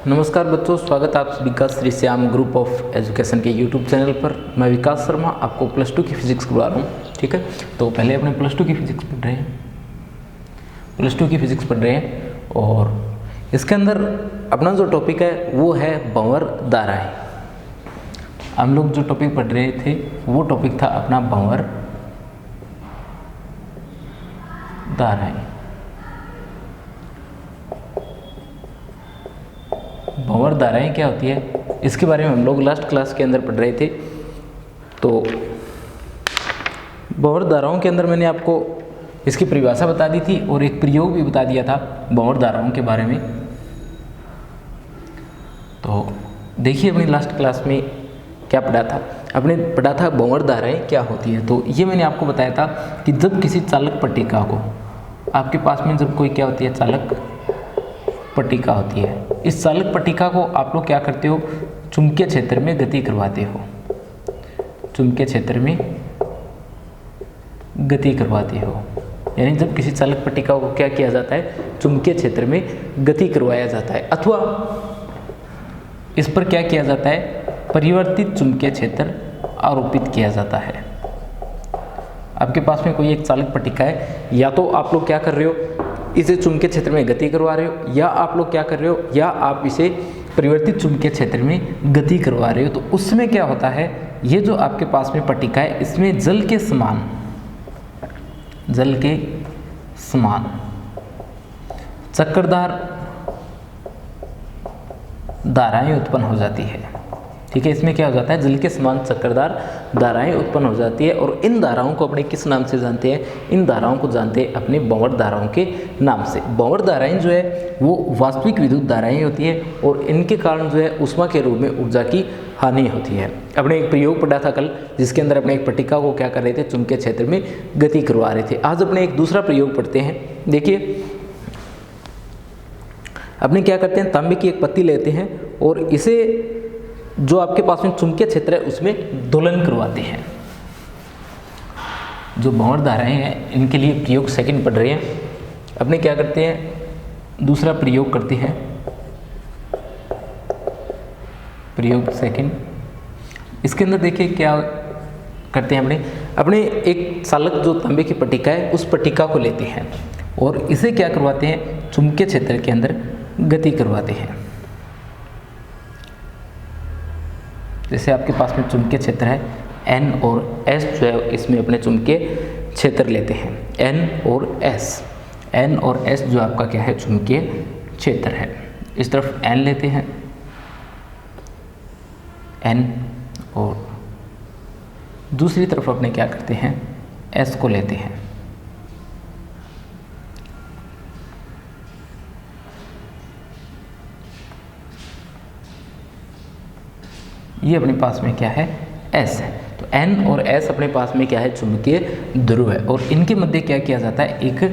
नमस्कार बच्चों, स्वागत आप सभी का Shri Shyam group of education के यूट्यूब चैनल पर। मैं विकास शर्मा आपको प्लस टू की फिजिक्स करवा रहा हूँ। ठीक है, तो पहले अपने प्लस टू की फिजिक्स पढ़ रहे हैं और इसके अंदर अपना जो टॉपिक है वो है भंवर धाराएं। हम लोग जो टॉपिक पढ़ रहे थे वो टॉपिक था अपना भंवर धाराएं। भंवर धाराएं क्या होती है इसके बारे में हम लोग लास्ट क्लास के अंदर पढ़ रहे थे। तो भंवर धाराओं के अंदर मैंने आपको इसकी परिभाषा बता दी थी और एक प्रयोग भी बता दिया था भंवर धाराओं के बारे में। तो देखिए अपनी लास्ट क्लास में क्या पढ़ा था। आपने पढ़ा था भंवर धाराएं क्या होती है। तो ये मैंने आपको बताया था कि जब किसी चालक पट्टिका को आपके पास में जब कोई क्या होती है चालक पट्टिका होती है, इस चालक पट्टिका को आप लोग क्या करते हो, चुंबकीय क्षेत्र में गति करवाते हो। चुंबकीय क्षेत्र में गति करवाते हो, यानी जब किसी चालक पट्टिका को क्या किया जाता है, चुंबकीय क्षेत्र में गति करवाया जाता है, अथवा इस पर क्या किया जाता है, परिवर्तित चुंबकीय क्षेत्र आरोपित किया जाता है। आपके पास में कोई एक चालक पट्टिका है, या तो आप लोग क्या कर रहे हो, इसे चुंबकीय क्षेत्र में गति करवा रहे हो, या आप लोग क्या कर रहे हो, या आप इसे परिवर्तित चुंबकीय क्षेत्र में गति करवा रहे हो। तो उसमें क्या होता है, ये जो आपके पास में पट्टिका है इसमें जल के समान चक्करदार धाराएं उत्पन्न हो जाती है। ठीक है, इसमें क्या हो जाता है, जल के समान चक्करदार धाराएं उत्पन्न हो जाती है। और इन धाराओं को अपने किस नाम से जानते हैं, इन धाराओं को जानते हैं अपने भंवर धाराओं के नाम से। भंवर धाराएं जो है वो वास्तविक विद्युत धाराएं होती है और इनके कारण जो है ऊष्मा के रूप में ऊर्जा की हानि होती है। अपने एक प्रयोग पढ़ा था कल, जिसके अंदर अपने एक पट्टिका को क्या कर रहे थे, चुंबकीय क्षेत्र में गति करवा रहे थे। आज अपने एक दूसरा प्रयोग पढ़ते हैं। देखिए अपने क्या करते हैं, तांबे की एक पत्ती लेते हैं और इसे जो आपके पास में चुंबकीय क्षेत्र है उसमें दोलन करवाते हैं। जो भंवर धाराएं हैं इनके लिए प्रयोग सेकंड पढ़ रहे हैं। अपने क्या करते हैं, दूसरा प्रयोग करते हैं, प्रयोग सेकंड। इसके अंदर देखिए क्या करते हैं, अपने एक चालक जो तांबे की पट्टिका है उस पट्टिका को लेते हैं और इसे क्या करवाते हैं, चुंबकीय क्षेत्र के अंदर गति करवाते हैं। जैसे आपके पास में चुंबकीय क्षेत्र है N और S जो है इसमें अपने चुंबकीय क्षेत्र लेते हैं, N और S जो आपका क्या है, चुंबकीय क्षेत्र है। इस तरफ N लेते हैं, N, और दूसरी तरफ अपने क्या करते हैं, S को लेते हैं। ये अपने पास में क्या है, S है। तो N और S अपने पास में क्या है, चुंबकीय ध्रुव है और इनके मध्य क्या किया जाता है, एक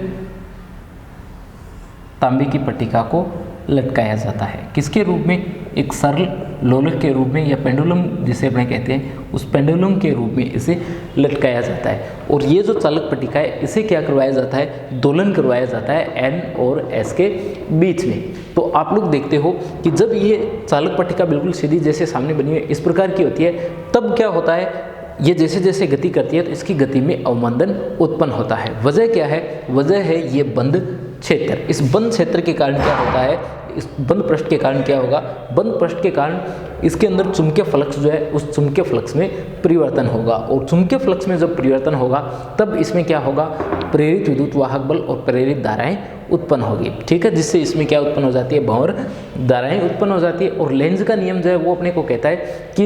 तांबे की पट्टिका को लटकाया जाता है। किसके रूप में, एक सरल लोलक के रूप में, या पेंडुलम जिसे अपने कहते हैं, उस पेंडुलम के रूप में इसे लटकाया जाता है। और ये जो चालक पट्टिका है इसे क्या करवाया जाता है, दोलन करवाया जाता है N और S के बीच में। तो आप लोग देखते हो कि जब ये चालक पट्टिका बिल्कुल सीधी जैसे सामने बनी हुई इस प्रकार की होती है, तब क्या होता है, ये जैसे जैसे गति करती है तो इसकी गति में अवमंदन उत्पन्न होता है। वजह क्या है, वजह है ये बंद क्षेत्र। इस बंद क्षेत्र के कारण क्या होता है, इस बंद पृष्ठ के कारण क्या होगा, बंद पृष्ठ के कारण इसके अंदर चुंबकीय फ्लक्स जो है उस चुंबकीय फ्लक्स में परिवर्तन होगा। और चुंबकीय फ्लक्स में जब परिवर्तन होगा तब इसमें क्या होगा, प्रेरित विद्युत वाहक बल और प्रेरित धाराएं उत्पन्न होगी। ठीक है, जिससे इसमें क्या उत्पन्न हो जाती है, भंवर धाराएं उत्पन्न हो जाती है। और लेंज का नियम जो है वो अपने को कहता है कि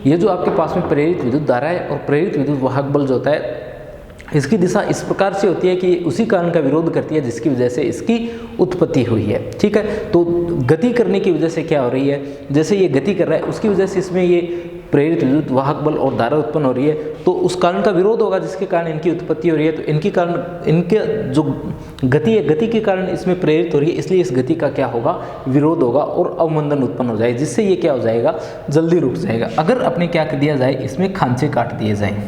ये जो आपके पास में प्रेरित विद्युत धारा है और प्रेरित विद्युत वाहक बल जो होता है, इसकी दिशा इस प्रकार से होती है कि उसी कारण का विरोध करती है जिसकी वजह से इसकी उत्पत्ति हुई है। ठीक है, तो गति करने की वजह से क्या हो रही है, जैसे ये गति कर रहा है उसकी वजह से इसमें ये प्रेरित विद्युत वाहक बल और धारा उत्पन्न हो रही है, तो उस कारण का विरोध होगा जिसके कारण इनकी उत्पत्ति हो रही है। तो इनके कारण, इनके जो गति है, गति के कारण इसमें प्रेरित हो रही है, इसलिए इस गति का क्या होगा, विरोध होगा और अवमंदन उत्पन्न हो जाएगा, जिससे ये क्या हो जाएगा, जल्दी रुक जाएगा। अगर अपने क्या कर दिया जाए, इसमें खांचे काट दिए जाए,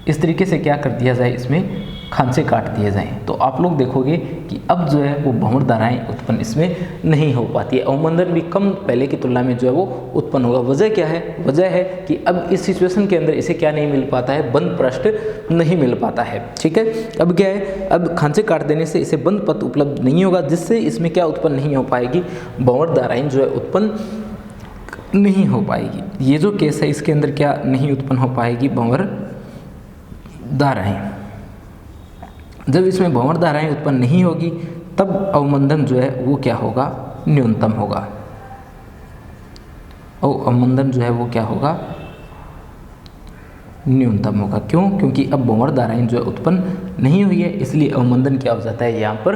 इस तरीके से क्या कर दिया जाए, इसमें खांचे काट दिए जाएं तो आप लोग देखोगे कि अब जो है वो भंवर धाराएं उत्पन्न इसमें नहीं हो पाती है। अवमंदन भी कम पहले की तुलना में जो है वो उत्पन्न होगा। वजह क्या है? वजह है कि अब इस सिचुएशन के अंदर इसे क्या नहीं मिल पाता है? बंद पृष्ठ नहीं मिल पाता है। ठीक है, अब क्या है, अब खांचे काट देने से इसे बंद पथ उपलब्ध नहीं होगा, जिससे इसमें क्या उत्पन्न नहीं हो पाएगी? भंवर धाराएं जो है उत्पन्न नहीं हो पाएगी। ये जो केस है इसके अंदर क्या नहीं उत्पन्न हो पाएगी? भंवर धाराएं। जब इसमें भंवर धाराएं उत्पन्न नहीं होगी तब अवमंदन जो है वो क्या होगा? न्यूनतम होगा। और अवमंदन जो है वो क्या होगा? न्यूनतम होगा। क्यों? क्योंकि अब भंवर धाराएं जो है उत्पन्न नहीं हुई है, इसलिए अवमंदन क्या हो जाता है? यहाँ पर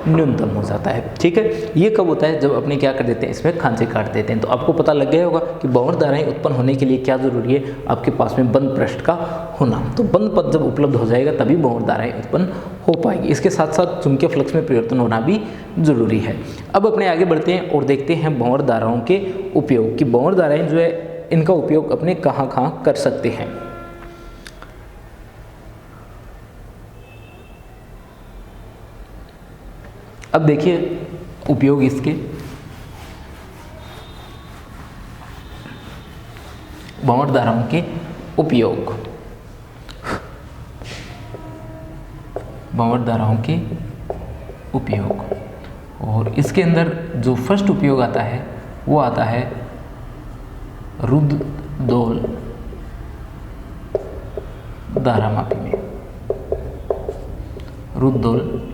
न्यूनतम हो जाता है। ठीक है, ये कब होता है? जब अपने क्या कर देते हैं? इसमें खांचे काट देते हैं। तो आपको पता लग गया होगा कि भंवर धाराएं उत्पन्न होने के लिए क्या जरूरी है? आपके पास में बंद पृष्ठ का होना। तो बंद पथ जब उपलब्ध हो जाएगा तभी भंवर धाराएं उत्पन्न हो पाएगी। इसके साथ साथ चुंबकीय फ्लक्स में परिवर्तन होना भी जरूरी है। अब अपने आगे बढ़ते हैं और देखते हैं भंवर धाराओं के उपयोग कि भंवर धाराएं जो है इनका उपयोग अपने कहाँ कहाँ कर सकते हैं। अब देखिए उपयोग इसके, भंवर धाराओं के उपयोग, भंवर धाराओं के उपयोग, और इसके अंदर जो फर्स्ट उपयोग आता है वो आता है रुद्धदोल धारामापी में। रुद्धदोल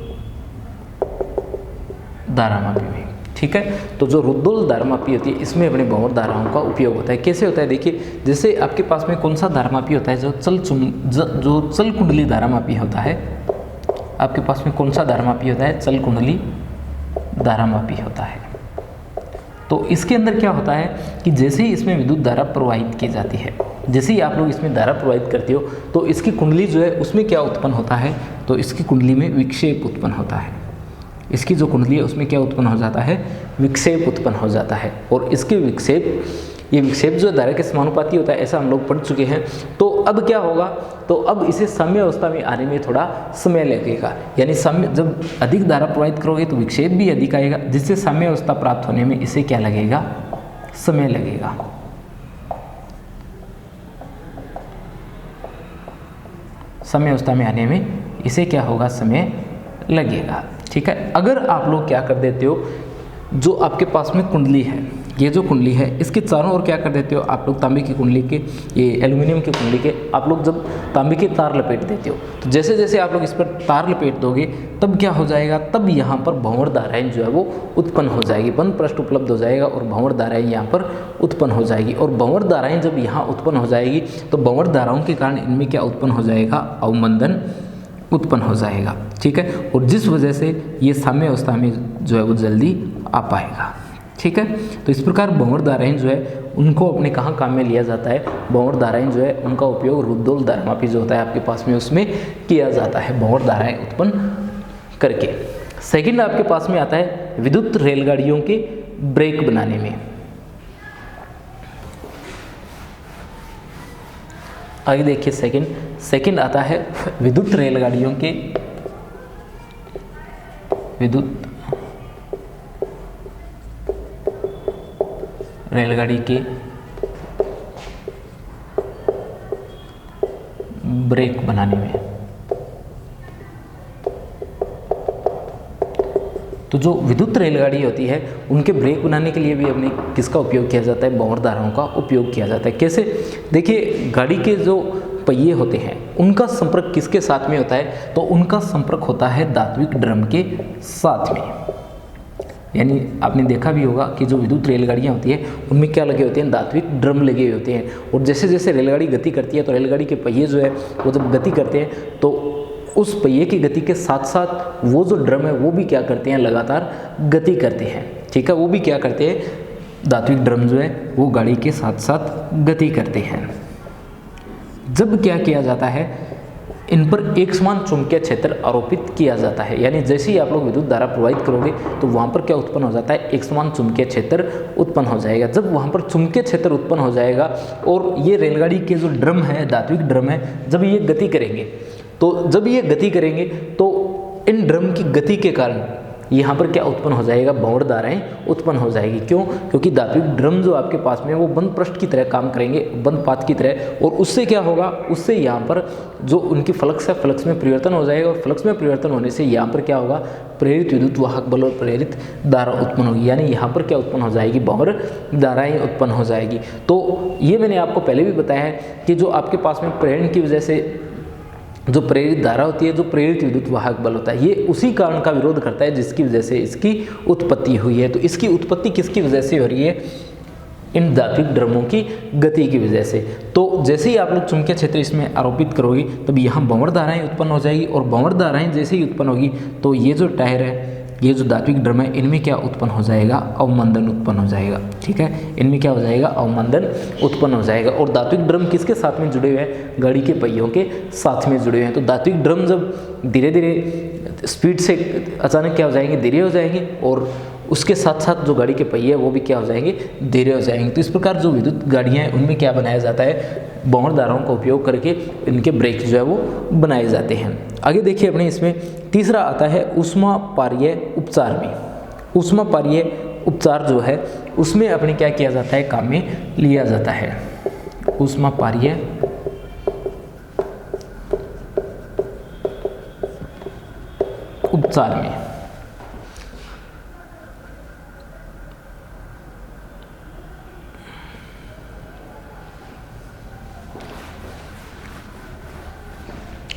धारामापी में। ठीक है, तो जो रुद्धदोल धारामापी होती है इसमें अपने भंवर धाराओं का उपयोग होता है। कैसे होता है? देखिए, जैसे आपके पास में कौन सा धारामापी होता है? जो चल कुंडली धारामापी होता है। आपके पास में कौन सा धारामापी होता है? चल कुंडली धारामापी होता है। तो इसके अंदर क्या होता है कि जैसे ही इसमें विद्युत धारा प्रवाहित की जाती है, जैसे ही आप लोग इसमें धारा प्रवाहित करते हो तो इसकी कुंडली जो है उसमें क्या उत्पन्न होता है? तो इसकी कुंडली में विक्षेप उत्पन्न होता है। इसकी जो कुंडली है उसमें क्या उत्पन्न हो जाता है? विक्षेप उत्पन्न हो जाता है। और इसके विक्षेप, ये विक्षेप जो धारा के समानुपाती होता है, ऐसा हम लोग पढ़ चुके हैं। तो अब क्या होगा? तो अब इसे साम्य अवस्था में आने में थोड़ा समय लगेगा। यानी साम्य, जब अधिक धारा प्रवाहित करोगे तो विक्षेप भी अधिक आएगा, जिससे साम्य अवस्था प्राप्त होने में इसे क्या लगेगा? समय लगेगा। साम्य अवस्था में आने में इसे क्या होगा? समय लगेगा। ठीक है, अगर आप लोग क्या कर देते हो, जो आपके पास में कुंडली है, ये जो कुंडली है इसके चारों ओर क्या कर देते हो आप लोग? तांबे की कुंडली के, ये एल्यूमिनियम की कुंडली के आप लोग जब तांबे के तार लपेट देते हो, तो जैसे जैसे आप लोग इस पर तार लपेट दोगे तब क्या हो जाएगा? तब यहाँ पर भंवर धाराएं जो है वो उत्पन्न हो जाएगी। बंद पृष्ठ उपलब्ध हो जाएगा और भंवर धाराएं यहाँ पर उत्पन्न हो जाएगी। और भंवर धाराएं जब यहाँ उत्पन्न हो जाएगी तो भंवर धाराओं के कारण इनमें क्या उत्पन्न हो जाएगा? अवमंदन उत्पन्न हो जाएगा। ठीक है, और जिस वजह से ये साम्य अवस्था में जो है वो जल्दी आ पाएगा। ठीक है, तो इस प्रकार भंवर धाराएं जो है उनको अपने कहाँ काम में लिया जाता है? भंवर धाराएं जो है उनका उपयोग रुद्धदोल धारामापी जो होता है आपके पास में उसमें किया जाता है, भंवर धाराएं उत्पन्न करके। सेकंड आपके पास में आता है विद्युत रेलगाड़ियों के ब्रेक बनाने में। आगे देखिए, सेकंड आता है विद्युत रेलगाड़ियों के, विद्युत रेलगाड़ी के ब्रेक बनाने में। तो जो विद्युत रेलगाड़ी होती है उनके ब्रेक बनाने के लिए भी अपने किसका उपयोग किया जाता है? भंवर धाराओं का उपयोग किया जाता है। कैसे? देखिए, गाड़ी के जो पहिए होते हैं उनका संपर्क किसके साथ में होता है? तो उनका संपर्क होता है धात्विक ड्रम के साथ में। यानी आपने देखा भी होगा कि जो विद्युत रेलगाड़ियाँ होती है उनमें क्या लगे होते हैं? धात्विक ड्रम लगे हुए होते हैं। और जैसे जैसे रेलगाड़ी गति करती है तो रेलगाड़ी के पहिए जो है वो जब गति करते हैं तो उस पहिए की गति के साथ साथ वो जो ड्रम है वो भी क्या करते हैं? लगातार गति करते हैं। ठीक है, वो भी क्या करते हैं? धात्विक ड्रम जो है वो गाड़ी के साथ साथ गति करते हैं। जब क्या किया जाता है? इन पर एक समान चुंबकीय क्षेत्र आरोपित किया जाता है। यानी जैसे ही आप लोग विद्युत धारा प्रवाहित करोगे तो वहाँ पर क्या उत्पन्न हो जाता है? एक समान चुंबकीय क्षेत्र उत्पन्न हो जाएगा। जब वहाँ पर चुंबकीय क्षेत्र उत्पन्न हो जाएगा और ये रेलगाड़ी के जो ड्रम है, धात्विक ड्रम है, जब ये गति करेंगे तो जब ये गति करेंगे तो इन ड्रम की गति के कारण यहाँ पर क्या उत्पन्न हो जाएगा, भंवर धाराएं उत्पन्न हो जाएगी। क्यों? क्योंकि धात्विक ड्रम जो आपके पास में वो बंद पृष्ठ की तरह काम करेंगे, बंद पात की तरह, और उससे क्या होगा, उससे यहाँ पर जो उनकी फ्लक्स है, फ्लक्स में परिवर्तन हो जाएगा, और फ्लक्स में परिवर्तन होने से यहाँ पर क्या होगा, प्रेरित विद्युत वाहक बल और प्रेरित धारा उत्पन्न होगी। यानी यहाँ पर क्या उत्पन्न हो जाएगी, भंवर धाराएं उत्पन्न हो जाएगी। तो ये मैंने आपको पहले भी बताया है कि जो आपके पास में प्रेरण की वजह से जो प्रेरित धारा होती है, जो प्रेरित विद्युत वाहक बल होता है, ये उसी कारण का विरोध करता है जिसकी वजह से इसकी उत्पत्ति हुई है। तो इसकी उत्पत्ति किसकी वजह से हो रही है, इन धात्विक ड्रमों की गति की वजह से। तो जैसे ही आप लोग चुंबकीय क्षेत्र इसमें आरोपित करोगे तब यहाँ भंवर धाराएं उत्पन्न हो जाएगी, और भंवर धाराएं जैसे ही उत्पन्न होगी तो ये जो टायर है, ये जो धात्विक ड्रम है, इनमें क्या उत्पन्न हो जाएगा, अवमंदन उत्पन्न हो जाएगा। ठीक है, इनमें क्या हो जाएगा, अवमंदन उत्पन्न हो जाएगा। और धात्विक ड्रम किसके साथ में जुड़े हुए हैं, गाड़ी के पहियों के साथ में जुड़े हुए हैं। तो धात्विक ड्रम जब धीरे धीरे स्पीड से अचानक क्या हो जाएंगे, धीरे हो जाएंगे, और उसके साथ साथ जो गाड़ी के पहिए वो भी क्या हो जाएंगे, धीरे हो जाएंगे। तो इस प्रकार जो विद्युत गाड़ियाँ हैं उनमें क्या बनाया जाता है, भंवर धाराओं का उपयोग करके इनके ब्रेक जो है वो बनाए जाते हैं। आगे देखिए अपने इसमें तीसरा आता है ऊष्मापारीय उपचार में। ऊष्मापारीय उपचार जो है उसमें अपने क्या किया जाता है, काम में लिया जाता है। ऊष्मापारीय उपचार में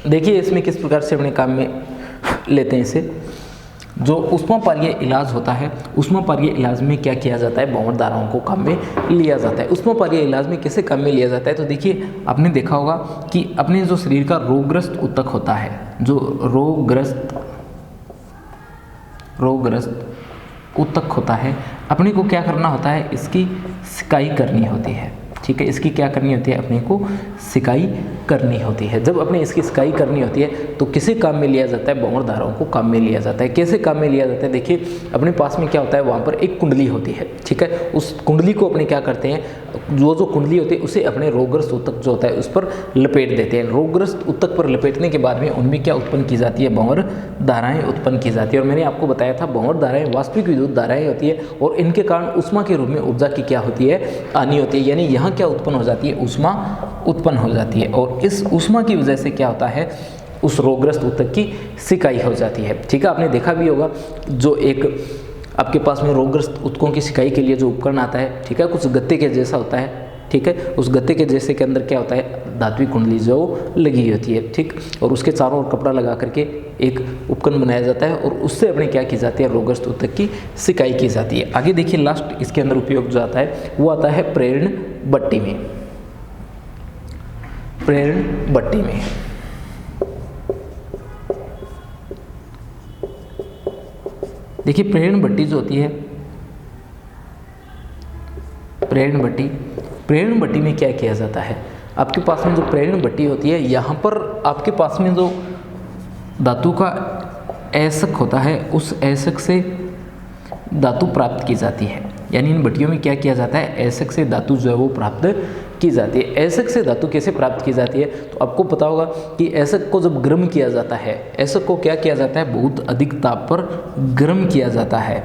देखिए इसमें किस प्रकार से अपने काम में लेते हैं इसे। जो ऊष्मापारीय इलाज होता है, ऊष्मापारीय इलाज में क्या किया जाता है, भंवर धाराओं को काम में लिया जाता है। ऊष्मापारीय इलाज में कैसे काम में लिया जाता है, तो देखिए आपने देखा होगा कि अपने जो शरीर का रोगग्रस्त ऊतक होता है, जो रोगग्रस्त ऊतक होता है, अपने को क्या करना होता है, इसकी सिकाई करनी होती है। ठीक है, इसकी क्या करनी होती है, अपने को सिकाई करनी होती है। जब अपने इसकी सिकाई करनी होती है तो किसे काम में लिया जाता है, भंवर धाराओं को काम में लिया जाता है। कैसे काम में लिया जाता है, देखिए अपने पास में क्या होता है, वहाँ पर एक कुंडली होती है। ठीक है, उस कुंडली को अपने क्या करते हैं, जो कुंडली होती है उसे अपने रोगग्रस्त ऊतक जो होता है उस पर लपेट देते हैं। रोगग्रस्त ऊतक पर लपेटने के बाद में उनमें क्या उत्पन्न की जाती है, भंवर धाराएं उत्पन्न की जाती है। और मैंने आपको बताया था भंवर धाराएं वास्तविक विद्युत धाराएं होती है, और इनके कारण ऊष्मा के रूप में ऊर्जा की क्या होती है, हानि होती है। यानी यहाँ क्या उत्पन्न हो जाती है, ऊष्मा उत्पन्न हो जाती है, और इस ऊष्मा की वजह से क्या होता है, उस रोगग्रस्त ऊतक की सिकाई हो जाती है। ठीक है, आपने देखा भी होगा जो एक आपके पास में रोगग्रस्त ऊतकों की सिकाई के लिए जो उपकरण आता है, ठीक है, कुछ गत्ते के जैसा होता है। ठीक है, उस गत्ते के जैसे के अंदर क्या होता है, धात्विक कुंडली जो लगी होती है। ठीक, और उसके चारों ओर कपड़ा लगा करके एक उपकरण बनाया जाता है, और उससे अपने क्या की जाती है, रोगग्रस्त ऊतक की सिकाई की जाती है। आगे देखिए लास्ट इसके अंदर उपयोग जो आता है वो आता है प्रेरण भट्टी में। प्रेरण भट्टी में देखिए प्रेरण भट्टी जो होती है, प्रेरण भट्टी में क्या किया जाता है, आपके पास में जो प्रेरण भट्टी होती है, यहाँ पर आपके पास में जो धातु का ऐसक होता है, उस ऐसक से धातु प्राप्त की जाती है। यानी इन भट्टियों में क्या किया जाता है, ऐसक से धातु जो है वो प्राप्त की जाती है। ऐसक से धातु कैसे प्राप्त की जाती है, तो आपको पता होगा कि ऐसक को जब गर्म किया जाता है, ऐसक को क्या किया जाता है, बहुत अधिक ताप पर गर्म किया जाता है।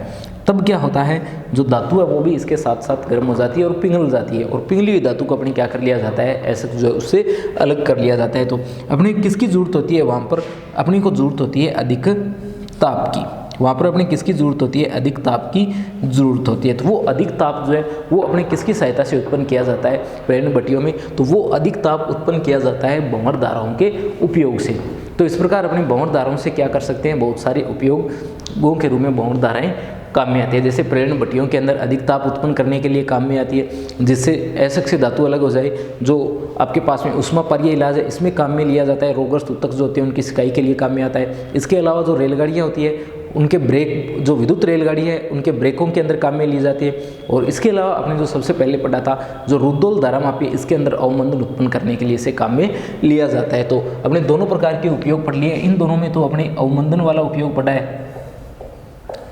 तब क्या होता है, जो धातु है वो भी इसके साथ साथ गर्म हो जाती है और पिघल जाती है, और पिघली हुई धातु को अपने क्या कर लिया जाता है, ऐसक जो है उससे अलग कर लिया जाता है। तो अपने किसकी जरूरत होती है, वहाँ पर अपने को जरूरत होती है अधिक ताप की। वहाँ पर अपने किसकी ज़रूरत होती है, अधिक ताप की ज़रूरत होती है। तो वो अधिक ताप जो है वो अपने किसकी सहायता से उत्पन्न किया जाता है, प्रेरण भट्टियों में, तो वो अधिक ताप उत्पन्न किया जाता है भंवर धाराओं के उपयोग से। तो इस प्रकार अपने भंवर धाराओं से क्या कर सकते हैं, बहुत सारे उपयोगों के रूप में भंवर धाराएं काम में आती है। जैसे प्रेरण भट्टियों के अंदर अधिक ताप उत्पन्न करने के लिए काम में आती है, जिससे ऐसक से धातु अलग हो जाए। जो आपके पास में ऊष्मापारीय इलाज है, इसमें काम में लिया जाता है। रोगग्रस्त ऊतक जो होते हैं उनकी सिकाई के लिए काम में आता है। इसके अलावा जो रेलगाड़ियाँ होती है उनके ब्रेक, जो विद्युत रेलगाड़ी है उनके ब्रेकों के अंदर काम में ली जाती है। और इसके अलावा आपने जो सबसे पहले पढ़ा था जो रुद्धोल धारामापी, इसके अंदर अवमंदन उत्पन्न करने के लिए इसे काम में लिया जाता है। तो अपने दोनों प्रकार के उपयोग पढ़ लिए। इन दोनों में तो अपने अवमंदन वाला उपयोग पढ़ा है,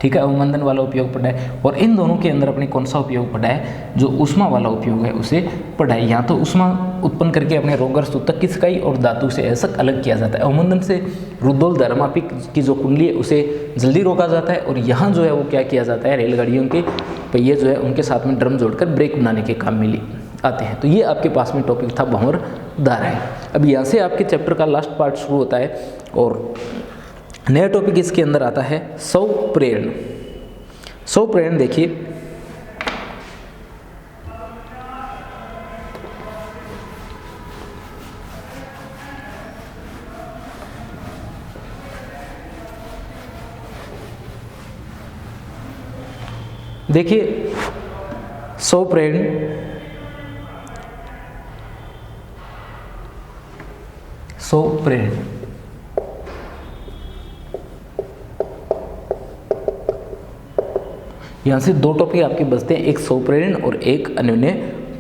ठीक है, अवमंदन वाला उपयोग पढ़ा है। और इन दोनों के अंदर अपने कौन सा उपयोग पढ़ा है, जो ऊष्मा वाला उपयोग है उसे पढ़ा है। यहाँ तो ऊष्मा उत्पन्न करके अपने रोगर सूतक की इकाई और धातु से ऐसा अलग किया जाता है। अवमंदन से रुद्धोल धर्मापी की जो कुंडली है उसे जल्दी रोका जाता है, और यहाँ जो है वो क्या किया जाता है, रेलगाड़ियों के पहिए जो है उनके साथ में ड्रम जोड़कर ब्रेक बनाने के काम में आते हैं। तो ये आपके पास में टॉपिक था भंवर धाराएं। अब यहाँ से आपके चैप्टर का लास्ट पार्ट शुरू होता है और नया टॉपिक इसके अंदर आता है स्वप्रेरण। स्वप्रेरण देखिए, देखिए स्वप्रेरण, स्वप्रेरण यहाँ से दो टॉपिक आपके बचते हैं, एक स्वप्रेरण और एक अन्योन्य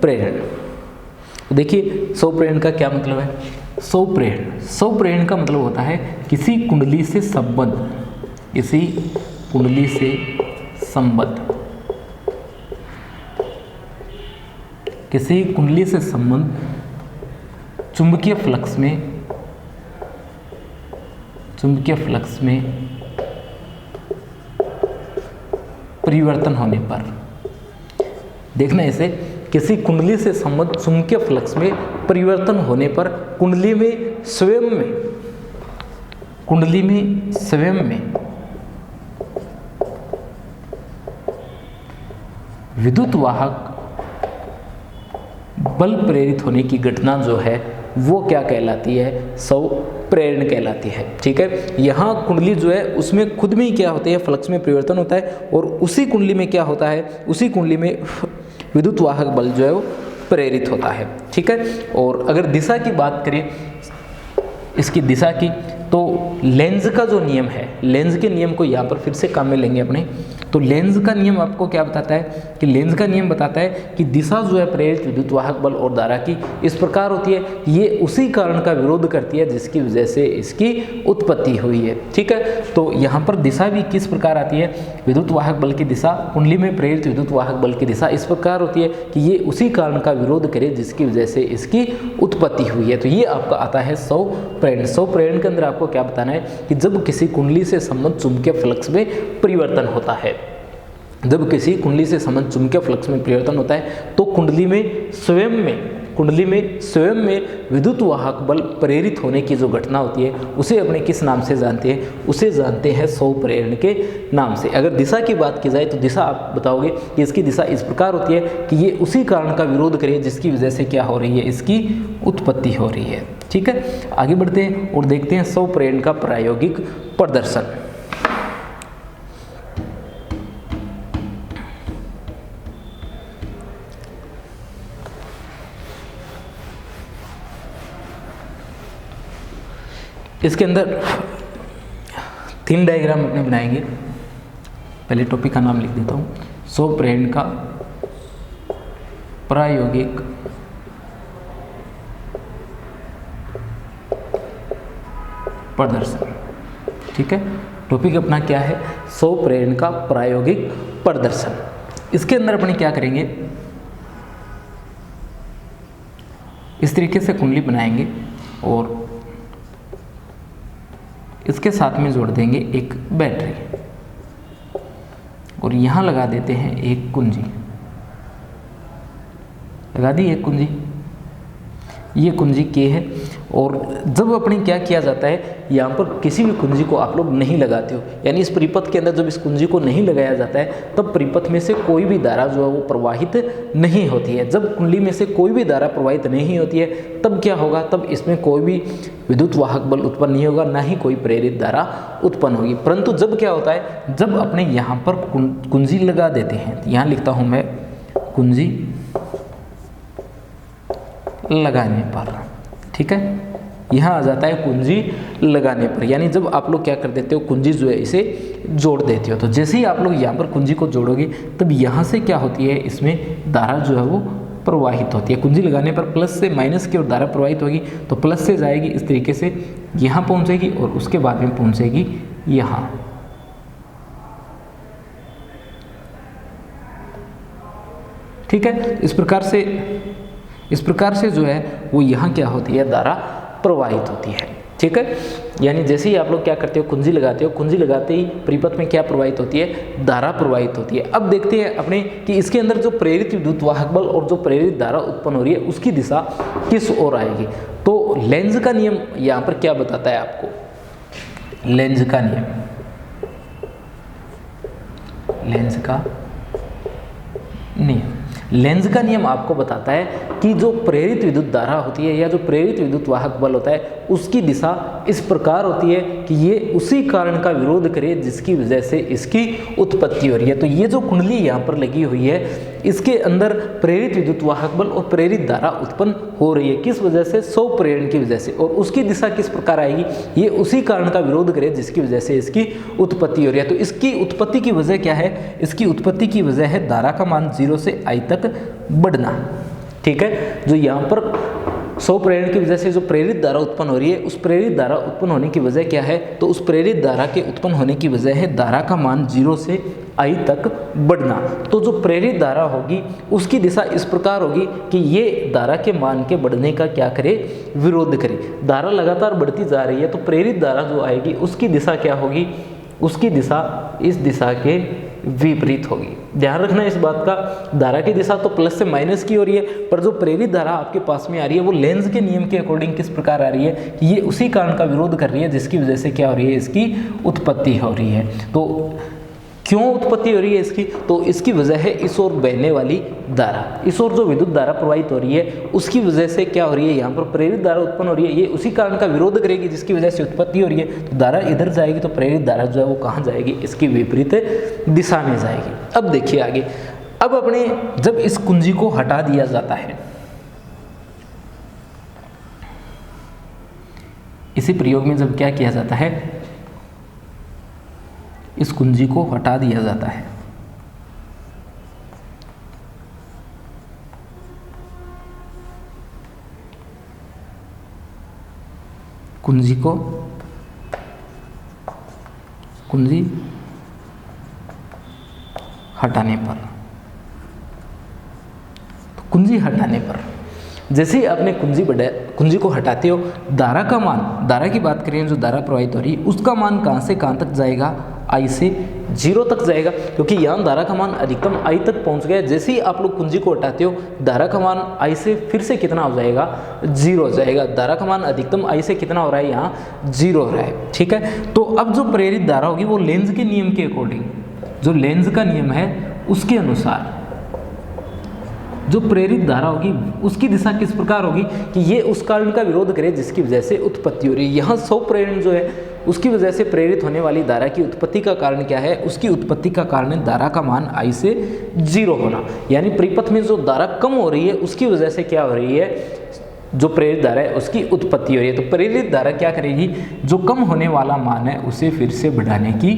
प्रेरण। देखिए स्वप्रेरण का क्या मतलब है। स्वप्रेरण, स्वप्रेरण का मतलब होता है किसी कुंडली से संबद्ध, किसी कुंडली से संबद्ध, किसी कुंडली से संबद्ध चुंबकीय फ्लक्स में, चुंबकीय फ्लक्स में परिवर्तन होने पर, देखना इसे, किसी कुंडली से संबद्ध चुंबकीय फ्लक्स में परिवर्तन होने पर कुंडली में स्वयं में, कुंडली में स्वयं में विद्युत वाहक बल प्रेरित होने की घटना जो है वो क्या कहलाती है, स्वप्रेरण कहलाती है। ठीक है, यहाँ कुंडली जो है उसमें खुद में ही क्या होता है, फ्लक्स में परिवर्तन होता है, और उसी कुंडली में क्या होता है, उसी कुंडली में विद्युत वाहक बल जो है वो प्रेरित होता है। ठीक है, और अगर दिशा की बात करें, इसकी दिशा की, तो लेंज का जो नियम है, लेंज के नियम को यहाँ पर फिर से काम में लेंगे अपने। तो लेंज का नियम आपको क्या बताता है कि लेंज का नियम बताता है कि दिशा जो है प्रेरित विद्युत वाहक बल और धारा की इस प्रकार होती है, ये उसी कारण का विरोध करती है जिसकी वजह से इसकी उत्पत्ति हुई है। ठीक है, तो यहाँ पर दिशा भी किस प्रकार आती है, विद्युत वाहक बल की दिशा, कुंडली में प्रेरित विद्युत वाहक बल की दिशा इस प्रकार होती है कि ये उसी कारण का विरोध करे जिसकी वजह से इसकी उत्पत्ति हुई है। तो ये आपका आता है स्वप्रेरण। स्वप्रेरण के अंदर आपको क्या बताना है कि जब किसी कुंडली से संबद्ध चुंबकीय फ्लक्स में परिवर्तन होता है, जब किसी कुंडली से संबद्ध चुंबकीय फ्लक्स में परिवर्तन होता है तो कुंडली में स्वयं में विद्युत वाहक बल प्रेरित होने की जो घटना होती है उसे अपने किस नाम से जानते हैं, उसे जानते हैं स्वप्रेरण के नाम से। अगर दिशा की बात की जाए तो दिशा आप बताओगे कि इसकी दिशा इस प्रकार होती है कि ये उसी कारण का विरोध करे जिसकी वजह से क्या हो रही है, इसकी उत्पत्ति हो रही है। ठीक है, आगे बढ़ते हैं और देखते हैं स्वप्रेरण का प्रायोगिक प्रदर्शन। इसके अंदर 3 डायग्राम अपने बनाएंगे। पहले टॉपिक का नाम लिख देता हूँ, स्वप्रेरण का प्रायोगिक प्रदर्शन। ठीक है, टॉपिक अपना क्या है, स्वप्रेरण का प्रायोगिक प्रदर्शन। इसके अंदर अपने क्या करेंगे, इस तरीके से कुंडली बनाएंगे और इसके साथ में जोड़ देंगे एक बैटरी और यहाँ लगा देते हैं एक कुंजी। लगा दी एक कुंजी, ये कुंजी के है। और जब अपने क्या किया जाता है, यहाँ पर किसी भी कुंजी को आप लोग नहीं लगाते हो, यानी इस परिपथ के अंदर जब इस कुंजी को नहीं लगाया जाता है तब परिपथ में से कोई भी धारा जो है वो प्रवाहित नहीं होती है। जब कुंडली में से कोई भी धारा प्रवाहित नहीं होती है तब क्या होगा, तब इसमें कोई भी विद्युत वाहक बल उत्पन्न नहीं होगा, ना ही कोई प्रेरित धारा उत्पन्न होगी। परंतु जब क्या होता है, जब अपने यहाँ पर कुंजी लगा देते हैं, यहाँ लिखता हूँ मैं कुंजी लगाने पर। ठीक है, यहाँ आ जाता है कुंजी लगाने पर, यानी जब आप लोग क्या कर देते हो, कुंजी जो है इसे जोड़ देते हो। तो जैसे ही आप लोग यहाँ पर कुंजी को जोड़ोगे तब यहाँ से क्या होती है, इसमें धारा जो है वो प्रवाहित होती है। कुंजी लगाने पर प्लस से माइनस की ओर धारा प्रवाहित होगी, तो प्लस से जाएगी इस तरीके से यहाँ पहुँचेगी और उसके बाद में पहुँचेगी यहाँ। ठीक है। इस प्रकार से जो है वो यहाँ क्या होती है, धारा प्रवाहित होती है, ठीक है। यानी जैसे ही आप लोग क्या करते हो, कुंजी लगाते हो, कुंजी लगाते ही परिपथ में क्या प्रवाहित होती है, धारा प्रवाहित होती है। अब देखते हैं अपने कि इसके अंदर जो प्रेरित विद्युत वाहक बल और जो प्रेरित धारा उत्पन्न हो रही है उसकी दिशा किस ओर आएगी। तो लेंज का नियम यहाँ पर क्या बताता है आपको, लेंज का नियम लेंज का नियम आपको बताता है कि जो प्रेरित विद्युत धारा होती है या जो प्रेरित विद्युत वाहक बल होता है उसकी दिशा इस प्रकार होती है कि ये उसी कारण का विरोध करे जिसकी वजह से इसकी उत्पत्ति हो रही है। तो ये जो कुंडली यहाँ पर लगी हुई है इसके अंदर प्रेरित विद्युत वाहक बल और प्रेरित धारा उत्पन्न हो रही है, किस वजह से, स्व प्रेरण की वजह से। और उसकी दिशा किस प्रकार आएगी, ये उसी कारण का विरोध करे जिसकी वजह से इसकी उत्पत्ति हो रही है। तो इसकी उत्पत्ति की वजह क्या है, इसकी उत्पत्ति की वजह है धारा का मान 0 से I तक बढ़ना, ठीक है। जो यहाँ पर स्व प्रेरण की वजह से जो प्रेरित धारा उत्पन्न हो रही है, उस प्रेरित धारा उत्पन्न होने की वजह क्या है, तो उस प्रेरित धारा के उत्पन्न होने की वजह है धारा का मान 0 से I तक बढ़ना। तो जो प्रेरित धारा होगी उसकी दिशा इस प्रकार होगी कि ये धारा के मान के बढ़ने का क्या करे, विरोध करे। धारा लगातार बढ़ती जा रही है तो प्रेरित धारा जो आएगी उसकी दिशा क्या होगी, उसकी दिशा इस दिशा के विपरीत होगी। ध्यान रखना इस बात का, धारा की दिशा तो प्लस से माइनस की हो रही है, पर जो प्रेरित धारा आपके पास में आ रही है वो लेंज के नियम के अकॉर्डिंग किस प्रकार आ रही है कि ये उसी कारण का विरोध कर रही है जिसकी वजह से क्या हो रही है, इसकी उत्पत्ति हो रही है। तो क्यों उत्पत्ति हो रही है इसकी, तो इसकी वजह है इस ओर बहने वाली धारा, इस ओर जो विद्युत धारा प्रवाहित हो रही है उसकी वजह से क्या हो रही है, यहाँ पर प्रेरित धारा उत्पन्न हो रही है, ये उसी कारण का विरोध करेगी जिसकी वजह से उत्पत्ति हो रही है। तो धारा इधर जाएगी तो प्रेरित धारा जो है वो कहाँ जाएगी, इसकी विपरीत दिशा में जाएगी। अब देखिए आगे, अब अपने जब इस कुंजी को हटा दिया जाता है, इसी प्रयोग में जब क्या किया जाता है, इस कुंजी को हटा दिया जाता है, कुंजी हटाने पर, तो कुंजी हटाने पर जैसे ही आपने कुंजी को हटाते हो, धारा का मान, धारा की बात करें जो धारा प्रवाहित हो रही है उसका मान कहाँ से कहाँ तक जाएगा, I से 0 तक जाएगा, क्योंकि यहाँ धारा का मान अधिकतम I तक पहुँच गया। जैसे ही आप लोग कुंजी को हटाते हो धारा का मान I से फिर से कितना हो जाएगा, 0 हो जाएगा। धारा का मान अधिकतम I से कितना हो रहा है, यहाँ 0 हो रहा है, ठीक है। तो अब जो प्रेरित धारा होगी वो लेंज के नियम के अकॉर्डिंग, जो लेंज का नियम है उसके अनुसार जो प्रेरित धारा होगी उसकी दिशा किस प्रकार होगी कि ये उस कारण का विरोध करे जिसकी वजह से उत्पत्ति हो रही है। यहाँ स्व प्रेरण जो है उसकी वजह से प्रेरित होने वाली धारा की उत्पत्ति का कारण क्या है, उसकी उत्पत्ति का कारण है धारा का मान I से 0 होना। यानी परिपथ में जो धारा कम हो रही है उसकी वजह से क्या हो रही है, जो प्रेरित धारा है उसकी उत्पत्ति हो रही है। तो प्रेरित धारा क्या करेगी, जो कम होने वाला मान है उसे फिर से बढ़ाने की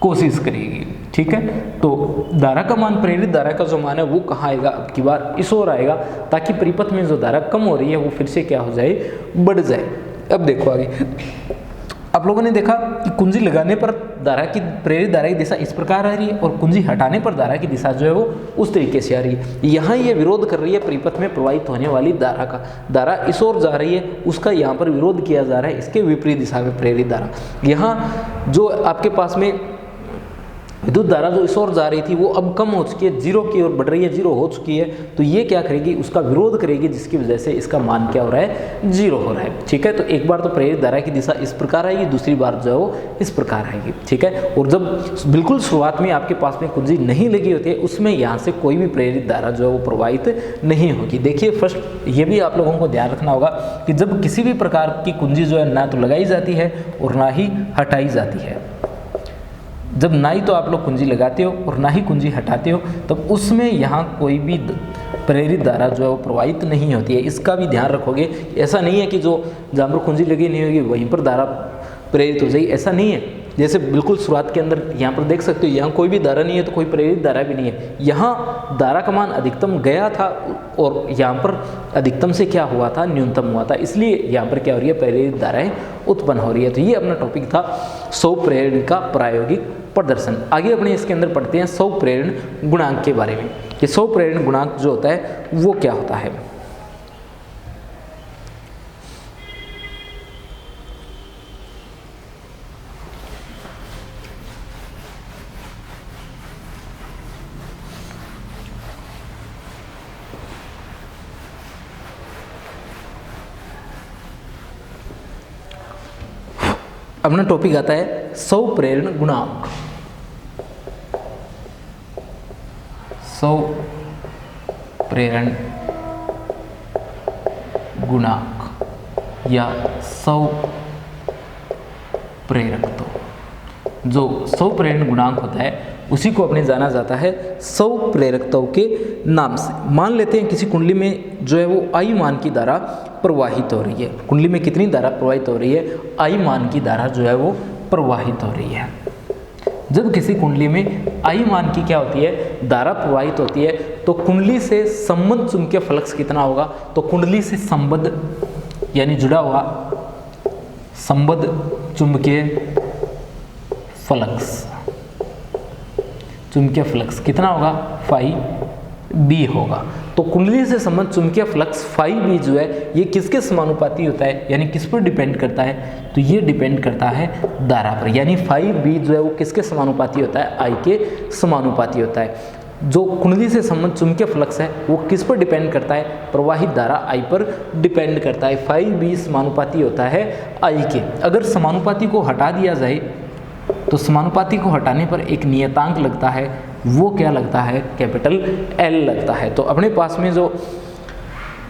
कोशिश करेगी, ठीक है। तो धारा का मान, प्रेरित धारा का जो मान है वो कहाँ आएगा, अब की बार इस ओर आएगा, ताकि परिपथ में जो धारा कम हो रही है वो फिर से क्या हो जाए, बढ़ जाए। अब देखो आगे, आप लोगों ने देखा कि कुंजी लगाने पर धारा की, प्रेरित धारा की दिशा इस प्रकार आ रही है और कुंजी हटाने पर धारा की दिशा जो है वो उस तरीके से आ रही है। यहाँ ये विरोध कर रही है परिपथ में प्रवाहित होने वाली धारा का, धारा इस ओर जा रही है उसका यहाँ पर विरोध किया जा रहा है इसके विपरीत दिशा में प्रेरित धारा। यहाँ जो आपके पास में विद्युत धारा जो इस ओर जा रही थी वो अब कम हो चुकी है, 0 की ओर बढ़ रही है, 0 हो चुकी है। तो ये क्या करेगी, उसका विरोध करेगी जिसकी वजह से इसका मान क्या हो रहा है, 0 हो रहा है, ठीक है। तो एक बार तो प्रेरित धारा की दिशा इस प्रकार आएगी, दूसरी बार जो है वो इस प्रकार आएगी, ठीक है। और जब बिल्कुल शुरुआत में आपके पास में कुंजी नहीं लगी होती है उसमें यहाँ से कोई भी प्रेरित धारा जो है वो प्रवाहित नहीं होगी। देखिए फर्स्ट ये भी आप लोगों को ध्यान रखना होगा कि जब किसी भी प्रकार की कुंजी जो है ना तो लगाई जाती है और ना ही हटाई जाती है, जब ना ही तो आप लोग कुंजी लगाते हो और ना ही कुंजी हटाते हो तब उसमें यहाँ कोई भी प्रेरित धारा जो है वो प्रवाहित नहीं होती है। इसका भी ध्यान रखोगे, ऐसा नहीं है कि जो जहाँ पर कुंजी लगी नहीं होगी वहीं पर धारा प्रेरित हो जाएगी, ऐसा नहीं है। जैसे बिल्कुल शुरुआत के अंदर यहाँ पर देख सकते हो, यहाँ कोई भी धारा नहीं है तो कोई प्रेरित धारा भी नहीं है। यहाँ धारा का मान अधिकतम गया था और यहाँ पर अधिकतम से क्या हुआ था, न्यूनतम हुआ था, इसलिए यहाँ पर क्या हो रही है, प्रेरित धाराएं उत्पन्न हो रही है। तो ये अपना टॉपिक था स्वप्रेरण का प्रायोगिक प्रदर्शन। आगे अपने इसके अंदर पढ़ते हैं स्वप्रेरण गुणांक के बारे में कि स्वप्रेरण गुणांक जो होता है वो क्या होता है। अपना टॉपिक आता है स्वप्रेरण गुणांक। स्वप्रेरण गुणांक या स्वप्रेरकत्व। जो स्वप्रेरण गुणांक होता है उसी को अपने जाना जाता है स्वप्रेरकत्व के नाम से। मान लेते हैं किसी कुंडली में जो है वो आई मान की धारा प्रवाहित हो रही है। कुंडली में कितनी धारा प्रवाहित हो रही है, आई मान की धारा जो है वो प्रवाहित हो रही है। जब किसी कुंडली में आई मान की क्या होती है, धारा प्रवाहित होती है, तो कुंडली से संबद्ध चुंबकीय फ्लक्स कितना होगा, तो कुंडली से संबद्ध यानी जुड़ा हुआ संबद्ध चुंबकीय फ्लक्स, चुंबकीय फ्लक्स कितना होगा, फाई बी होगा। तो कुंडली से संबद्ध चुंबकीय फ्लक्स फाई बी जो है ये किसके समानुपाती होता है, यानी किस पर डिपेंड करता है, तो ये डिपेंड करता है धारा पर। यानी फाई बी जो है वो किसके समानुपाती होता है, आई के समानुपाती होता है। जो कुंडली से संबद्ध चुंबकीय फ्लक्स है वो किस पर डिपेंड करता है, प्रवाहित धारा आई पर डिपेंड करता है। फाई बी समानुपाती होता है आई के। अगर समानुपाती को हटा दिया जाए तो समानुपाती को हटाने पर एक नियतांक लगता है, वो क्या लगता है, कैपिटल एल लगता है। तो अपने पास में जो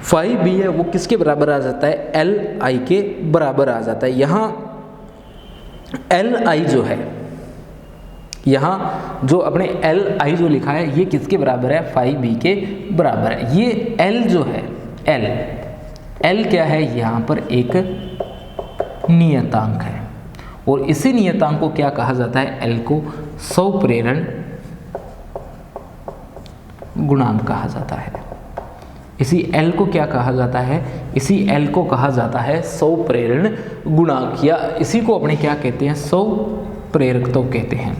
फाई बी है वो किसके बराबर आ जाता है, एल आई के बराबर आ जाता है। यहाँ एल आई जो है, यहाँ जो अपने एल आई जो लिखा है ये किसके बराबर है, फाई बी के बराबर है। ये एल जो है, एल क्या है, यहाँ पर एक नियतांक है और इसी नियतांक को क्या कहा जाता है, एल को स्वप्रेरण गुणांक कहा जाता है। इसी एल को क्या कहा जाता है, इसी एल को कहा जाता है स्वप्रेरण गुणांक, या इसी को अपने क्या कहते हैं, स्वप्रेरकत्व कहते हैं,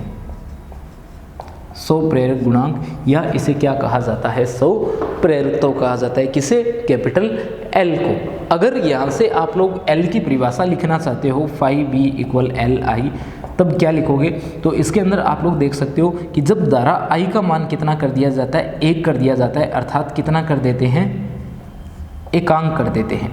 स्वप्रेरक गुणांक, या इसे क्या कहा जाता है, स्वप्रेरकत्व कहा जाता है। किसे, कैपिटल एल को। अगर यहाँ से आप लोग एल की परिभाषा लिखना चाहते हो, phi B equal L I, तब क्या लिखोगे, तो इसके अंदर आप लोग देख सकते हो कि जब धारा आई का मान कितना कर दिया जाता है, 1 कर दिया जाता है, अर्थात कितना कर देते हैं, एकांक कर देते हैं,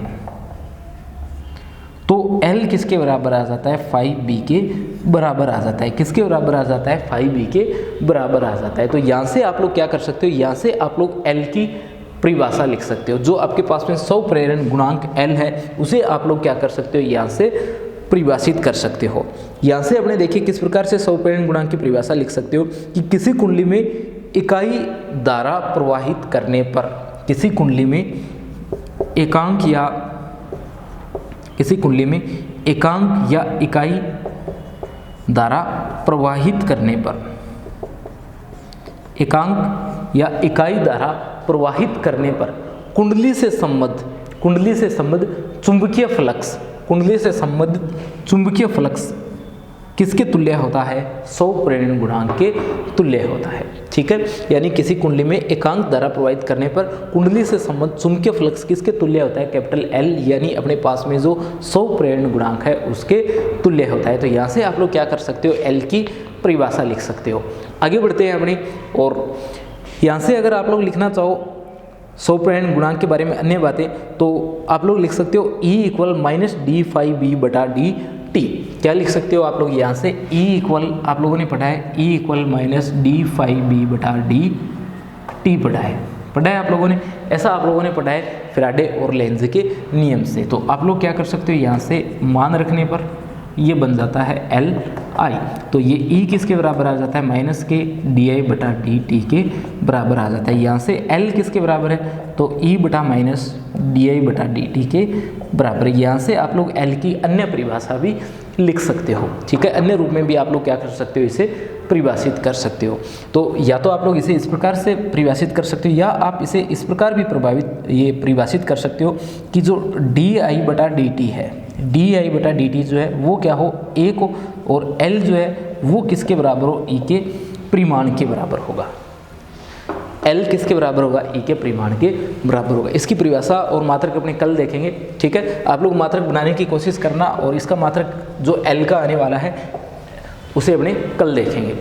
तो एल किसके बराबर आ जाता है, फाई बी के बराबर आ जाता है। किसके बराबर आ जाता है, फाई बी के बराबर आ जाता है। तो यहाँ से आप लोग क्या कर सकते हो, यहाँ से आप लोग एल की परिभाषा लिख सकते हो। जो आपके पास में स्वप्रेरण गुणांक एल है उसे आप लोग क्या कर सकते हो, यहाँ से परिभाषित कर सकते हो। यहाँ से अपने देखिए किस प्रकार से स्वप्रेरण गुणांक की परिभाषा लिख सकते हो कि किसी कुंडली में इकाई धारा प्रवाहित करने पर, किसी कुंडली में एकांक या किसी कुंडली में एकांक या इकाई धारा प्रवाहित करने पर, एकांक या इकाई धारा प्रवाहित करने पर कुंडली से संबद्ध चुंबकीय फ्लक्स, कुंडली से संबद्ध चुंबकीय फ्लक्स किसके तुल्य होता है, स्वप्रेरण गुणांक के तुल्य होता है। ठीक है, यानी किसी कुंडली में एकांक धारा प्रवाहित करने पर कुंडली से संबद्ध चुंबकीय फ्लक्स किसके तुल्य होता है, कैपिटल एल, यानी अपने पास में जो स्वप्रेरण गुणांक है उसके तुल्य होता है। तो यहाँ से आप लोग क्या कर सकते हो, एल की परिभाषा लिख सकते हो। आगे बढ़ते हैं अपने, और यहाँ से अगर आप लोग लिखना चाहो स्वप्रेरण गुणांक के बारे में अन्य बातें, तो आप लोग लिख सकते हो E equal minus d phi B बटा डी टी। क्या लिख सकते हो आप लोग यहाँ से, E इक्वल, आप लोगों ने पढ़ा है E equal minus d phi B बटा डी टी पढ़ा है आप लोगों ने, ऐसा आप लोगों ने पढ़ा है फैराडे और लेंज के नियम से। तो आप लोग क्या कर सकते हो, यहाँ से मान रखने पर ये बन जाता है एल आई। तो ये E किसके बराबर आ जाता है, माइनस के डी आई बटा डी टी के बराबर आ जाता है। यहाँ से L किसके बराबर है, तो E बटा माइनस डी आई बटा डी टी के बराबर है। यहाँ से आप लोग L की अन्य परिभाषा भी लिख सकते हो। ठीक है, अन्य रूप में भी आप लोग क्या कर सकते हो, इसे परिभाषित कर सकते हो। तो या तो आप लोग इसे इस प्रकार से परिभाषित कर सकते हो, या आप इसे इस प्रकार भी परिभाषित कर सकते हो कि जो di/dt है, di/dt जो है वो क्या हो, 1 हो, और L जो है वो किसके बराबर हो, E के परिमाण के बराबर होगा। L किसके बराबर होगा, E के परिमाण के बराबर होगा। इसकी परिभाषा और मात्रक अपने कल देखेंगे। ठीक है, आप लोग मात्रक बनाने की कोशिश करना, और इसका मात्रक जो L का आने वाला है उसे अपने कल देखेंगे।